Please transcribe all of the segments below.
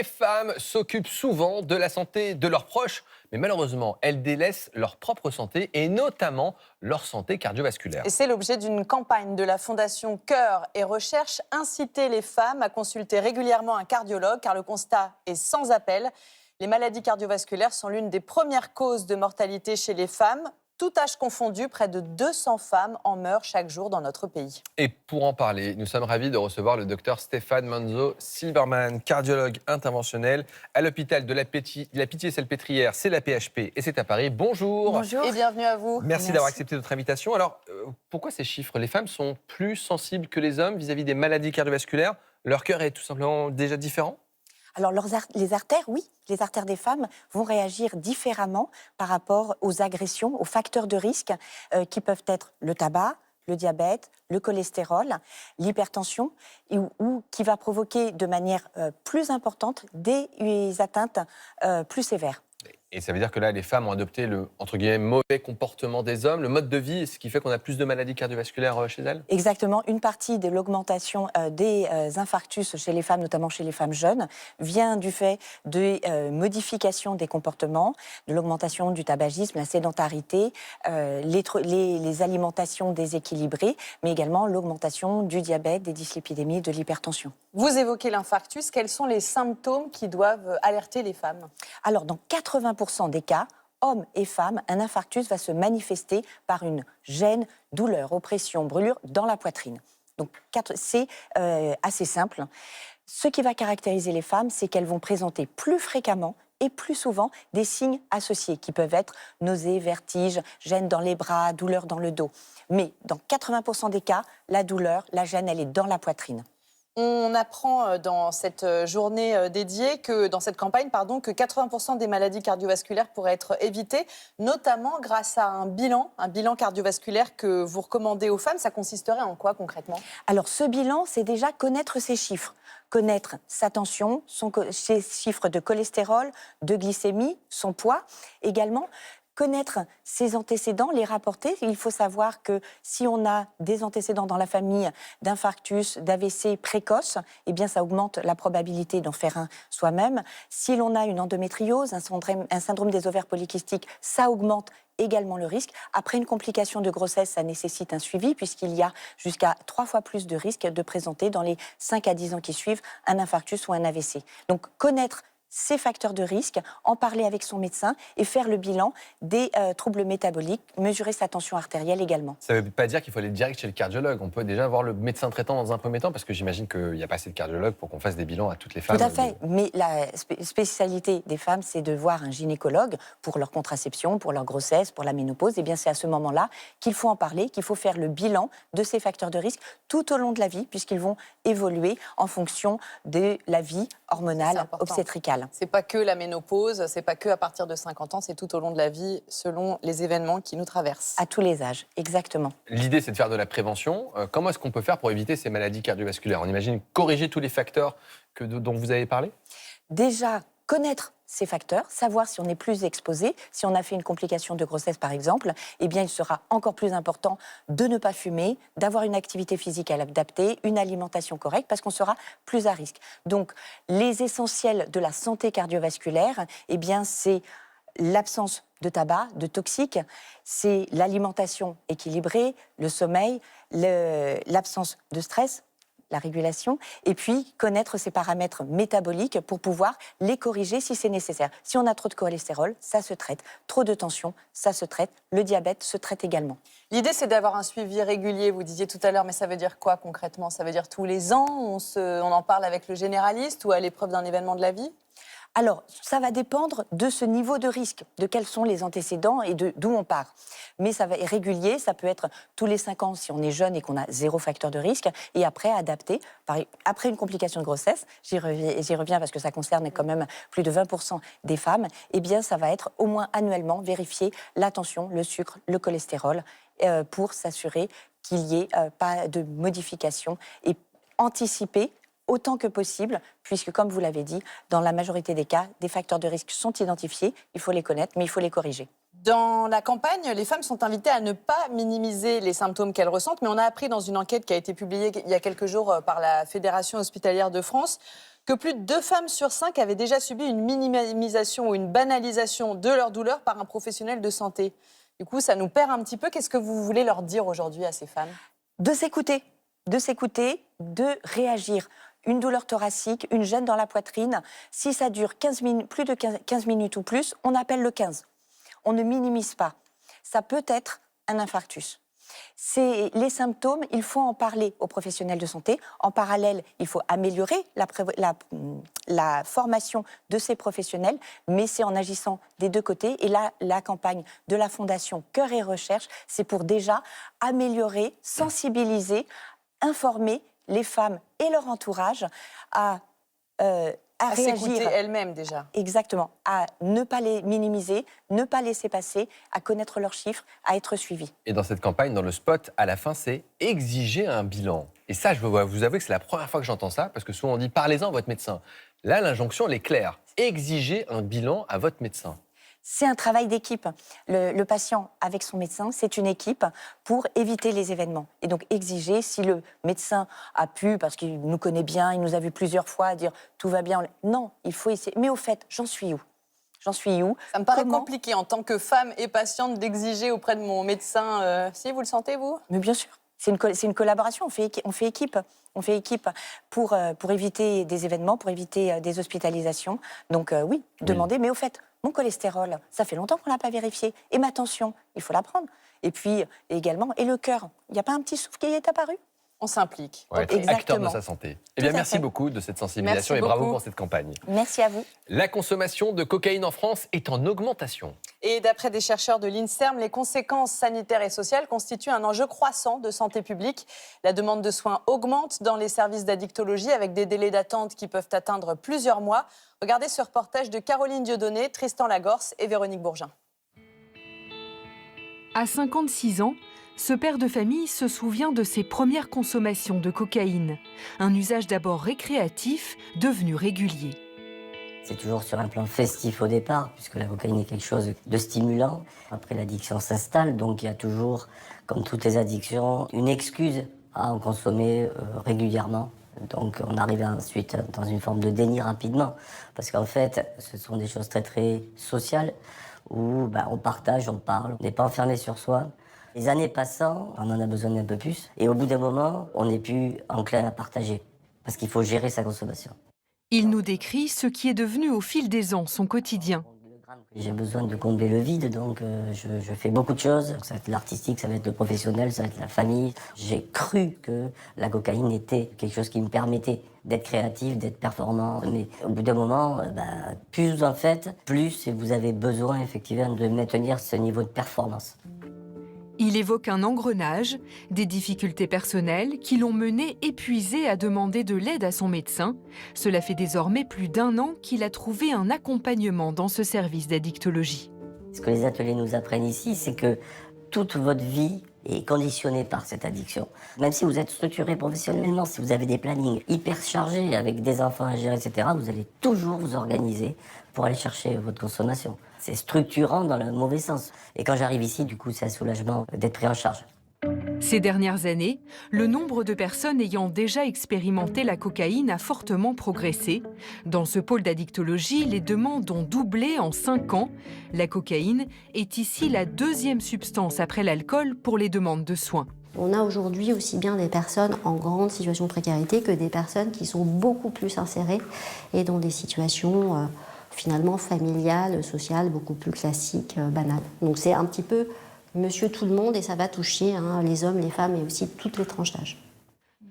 Les femmes s'occupent souvent de la santé de leurs proches, mais malheureusement, elles délaissent leur propre santé et notamment leur santé cardiovasculaire. Et c'est l'objet d'une campagne de la Fondation Cœur et Recherche, inciter les femmes à consulter régulièrement un cardiologue, car le constat est sans appel. Les maladies cardiovasculaires sont l'une des premières causes de mortalité chez les femmes. Tout âge confondu, près de 200 femmes en meurent chaque jour dans notre pays. Et pour en parler, nous sommes ravis de recevoir le docteur Stéphane Manzo-Silberman, cardiologue interventionnel à l'hôpital de la Pitié-Salpêtrière, c'est la PHP et c'est à Paris. Bonjour. Bonjour. Et bienvenue à vous. Merci d'avoir accepté notre invitation. Alors, pourquoi ces chiffres? Les femmes sont plus sensibles que les hommes vis-à-vis des maladies cardiovasculaires? Leur cœur est tout simplement déjà différent? Alors, les artères, oui, les artères des femmes vont réagir différemment par rapport aux agressions, aux facteurs de risque qui peuvent être le tabac, le diabète, le cholestérol, l'hypertension, ou qui va provoquer de manière plus importante des atteintes plus sévères. Et ça veut dire que là, les femmes ont adopté le, entre guillemets, mauvais comportement des hommes, le mode de vie, ce qui fait qu'on a plus de maladies cardiovasculaires chez elles? Exactement. Une partie de l'augmentation des infarctus chez les femmes, notamment chez les femmes jeunes, vient du fait de modifications des comportements, de l'augmentation du tabagisme, la sédentarité, les alimentations déséquilibrées, mais également l'augmentation du diabète, des dyslipidémies, de l'hypertension. Vous évoquez l'infarctus. Quels sont les symptômes qui doivent alerter les femmes? Alors, dans 80% des cas, hommes et femmes, un infarctus va se manifester par une gêne, douleur, oppression, brûlure dans la poitrine. Donc, c'est assez simple. Ce qui va caractériser les femmes, c'est qu'elles vont présenter plus fréquemment et plus souvent des signes associés qui peuvent être nausées, vertiges, gêne dans les bras, douleur dans le dos. Mais dans 80% des cas, la douleur, la gêne, elle est dans la poitrine. On apprend dans cette journée dédiée, dans cette campagne, que 80% des maladies cardiovasculaires pourraient être évitées, notamment grâce à un bilan cardiovasculaire que vous recommandez aux femmes. Ça consisterait en quoi concrètement? Alors ce bilan, c'est déjà connaître ses chiffres. Connaître sa tension, ses chiffres de cholestérol, de glycémie, son poids. Également, connaître ses antécédents, les rapporter. Il faut savoir que si on a des antécédents dans la famille d'infarctus, d'AVC précoce, eh bien ça augmente la probabilité d'en faire un soi-même. Si l'on a une endométriose, un syndrome des ovaires polykystiques, ça augmente également le risque. Après une complication de grossesse, ça nécessite un suivi puisqu'il y a jusqu'à 3 fois plus de risques de présenter dans les 5 à 10 ans qui suivent un infarctus ou un AVC. Donc connaître ces facteurs de risque, en parler avec son médecin et faire le bilan des troubles métaboliques, mesurer sa tension artérielle également. Ça ne veut pas dire qu'il faut aller direct chez le cardiologue. On peut déjà voir le médecin traitant dans un premier temps, parce que j'imagine qu'il n'y a pas assez de cardiologues pour qu'on fasse des bilans à toutes les femmes. Tout à fait, mais la spécialité des femmes, c'est de voir un gynécologue pour leur contraception, pour leur grossesse, pour la ménopause. Et bien c'est à ce moment-là qu'il faut en parler, qu'il faut faire le bilan de ces facteurs de risque tout au long de la vie, puisqu'ils vont évoluer en fonction de la vie hormonale, obstétricale. C'est pas que la ménopause, c'est pas que à partir de 50 ans, c'est tout au long de la vie, selon les événements qui nous traversent. À tous les âges, exactement. L'idée, c'est de faire de la prévention. Comment est-ce qu'on peut faire pour éviter ces maladies cardiovasculaires? On imagine corriger tous les facteurs dont vous avez parlé? Déjà, connaître ces facteurs, savoir si on est plus exposé, si on a fait une complication de grossesse par exemple, eh bien il sera encore plus important de ne pas fumer, d'avoir une activité physique adaptée, une alimentation correcte, parce qu'on sera plus à risque. Donc les essentiels de la santé cardiovasculaire, eh bien c'est l'absence de tabac, de toxiques, c'est l'alimentation équilibrée, le sommeil, l'absence de stress, la régulation, et puis connaître ses paramètres métaboliques pour pouvoir les corriger si c'est nécessaire. Si on a trop de cholestérol, ça se traite. Trop de tension, ça se traite. Le diabète se traite également. L'idée, c'est d'avoir un suivi régulier, vous disiez tout à l'heure, mais ça veut dire quoi concrètement? Ça veut dire tous les ans, on en parle avec le généraliste ou à l'épreuve d'un événement de la vie? Alors, ça va dépendre de ce niveau de risque, de quels sont les antécédents et d'où on part. Mais ça va être régulier, ça peut être tous les 5 ans si on est jeune et qu'on a 0 facteur de risque, et après adapté. Après une complication de grossesse, j'y reviens parce que ça concerne quand même plus de 20% des femmes, eh bien ça va être au moins annuellement vérifier la tension, le sucre, le cholestérol, pour s'assurer qu'il n'y ait pas de modification et anticiper autant que possible, puisque, comme vous l'avez dit, dans la majorité des cas, des facteurs de risque sont identifiés, il faut les connaître, mais il faut les corriger. Dans la campagne, les femmes sont invitées à ne pas minimiser les symptômes qu'elles ressentent, mais on a appris dans une enquête qui a été publiée il y a quelques jours par la Fédération hospitalière de France que plus de 2 femmes sur 5 avaient déjà subi une minimisation ou une banalisation de leur douleur par un professionnel de santé. Du coup, ça nous perd un petit peu. Qu'est-ce que vous voulez leur dire aujourd'hui à ces femmes ? De s'écouter, de réagir. Une douleur thoracique, une gêne dans la poitrine, si ça dure 15 minutes, plus de 15 minutes ou plus, on appelle le 15. On ne minimise pas. Ça peut être un infarctus. Les symptômes, il faut en parler aux professionnels de santé. En parallèle, il faut améliorer la formation de ces professionnels, mais c'est en agissant des deux côtés. Et là, la campagne de la Fondation Cœur et Recherche, c'est pour déjà améliorer, sensibiliser, informer les femmes et leur entourage à s'écouter réagir elles-mêmes déjà. Exactement, à ne pas les minimiser, ne pas laisser passer, à connaître leurs chiffres, à être suivis. Et dans cette campagne, dans le spot, à la fin, c'est exiger un bilan. Et ça, je dois vous avouer que c'est la première fois que j'entends ça, parce que souvent on dit parlez-en à votre médecin. Là, l'injonction, elle est claire. Exigez un bilan à votre médecin. C'est un travail d'équipe. Le patient avec son médecin, c'est une équipe pour éviter les événements. Et donc exiger, si le médecin a pu, parce qu'il nous connaît bien, il nous a vu plusieurs fois, dire tout va bien. Non, il faut essayer. Mais au fait, j'en suis où ? Ça me paraît compliqué en tant que femme et patiente d'exiger auprès de mon médecin. Si, vous le sentez, vous ? Mais bien sûr. C'est une collaboration, on fait équipe pour éviter des événements, pour éviter des hospitalisations. Donc oui, demandez, mais au fait, mon cholestérol, ça fait longtemps qu'on ne l'a pas vérifié. Et ma tension, il faut la prendre. Et puis également, et le cœur, il n'y a pas un petit souffle qui est apparu ? On s'implique. Ouais, être acteur de sa santé. Eh bien, merci beaucoup de cette sensibilisation et bravo pour cette campagne. Merci à vous. La consommation de cocaïne en France est en augmentation. Et d'après des chercheurs de l'INSERM, les conséquences sanitaires et sociales constituent un enjeu croissant de santé publique. La demande de soins augmente dans les services d'addictologie avec des délais d'attente qui peuvent atteindre plusieurs mois. Regardez ce reportage de Caroline Dieudonné, Tristan Lagorce et Véronique Bourgin. À 56 ans, ce père de famille se souvient de ses premières consommations de cocaïne. Un usage d'abord récréatif, devenu régulier. C'est toujours sur un plan festif au départ, puisque la cocaïne est quelque chose de stimulant. Après, l'addiction s'installe, donc il y a toujours, comme toutes les addictions, une excuse à en consommer régulièrement. Donc on arrive ensuite dans une forme de déni rapidement, parce qu'en fait, ce sont des choses très très sociales, où on partage, on parle, on n'est pas enfermé sur soi. Les années passant, on en a besoin d'un peu plus, et au bout d'un moment, on n'est plus enclin à partager, parce qu'il faut gérer sa consommation. Il nous décrit ce qui est devenu au fil des ans son quotidien. J'ai besoin de combler le vide, donc je fais beaucoup de choses. Ça va être l'artistique, ça va être le professionnel, ça va être la famille. J'ai cru que la cocaïne était quelque chose qui me permettait d'être créatif, d'être performant. Mais au bout d'un moment, plus vous en faites, plus vous avez besoin effectivement de maintenir ce niveau de performance. Il évoque un engrenage, des difficultés personnelles qui l'ont mené épuisé à demander de l'aide à son médecin. Cela fait désormais plus d'1 an qu'il a trouvé un accompagnement dans ce service d'addictologie. Ce que les ateliers nous apprennent ici, c'est que toute votre vie est conditionnée par cette addiction. Même si vous êtes structuré professionnellement, si vous avez des plannings hyper chargés avec des enfants à gérer, etc., vous allez toujours vous organiser pour aller chercher votre consommation. C'est structurant dans le mauvais sens. Et quand j'arrive ici, du coup, c'est un soulagement d'être pris en charge. Ces dernières années, le nombre de personnes ayant déjà expérimenté la cocaïne a fortement progressé. Dans ce pôle d'addictologie, les demandes ont doublé en 5 ans. La cocaïne est ici la 2e substance après l'alcool pour les demandes de soins. On a aujourd'hui aussi bien des personnes en grande situation de précarité que des personnes qui sont beaucoup plus insérées et dans des situations finalement familiales, sociales, beaucoup plus classiques, banales. Donc c'est un petit peu monsieur tout le monde et ça va toucher les hommes, les femmes et aussi toutes les tranches d'âge.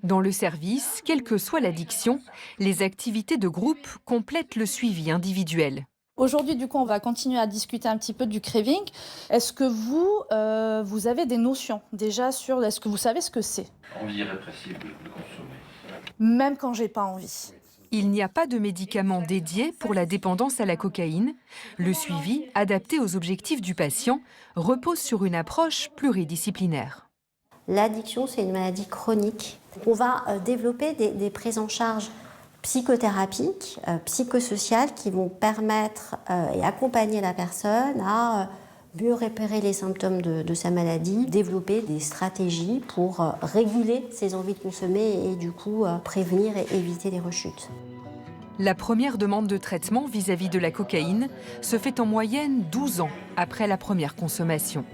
Dans le service, quelle que soit l'addiction, les activités de groupe complètent le suivi individuel. Aujourd'hui, du coup, on va continuer à discuter un petit peu du craving. Est-ce que vous avez des notions déjà sur... Est-ce que vous savez ce que c'est ? Envie irrépressible de consommer. Même quand j'ai pas envie. Il n'y a pas de médicament dédié pour la dépendance à la cocaïne. Le suivi, adapté aux objectifs du patient, repose sur une approche pluridisciplinaire. L'addiction, c'est une maladie chronique. On va développer des prises en charge psychothérapiques, psychosociales qui vont permettre et accompagner la personne à mieux repérer les symptômes de sa maladie, développer des stratégies pour réguler ses envies de consommer et du coup prévenir et éviter les rechutes. La première demande de traitement vis-à-vis de la cocaïne se fait en moyenne 12 ans après la première consommation.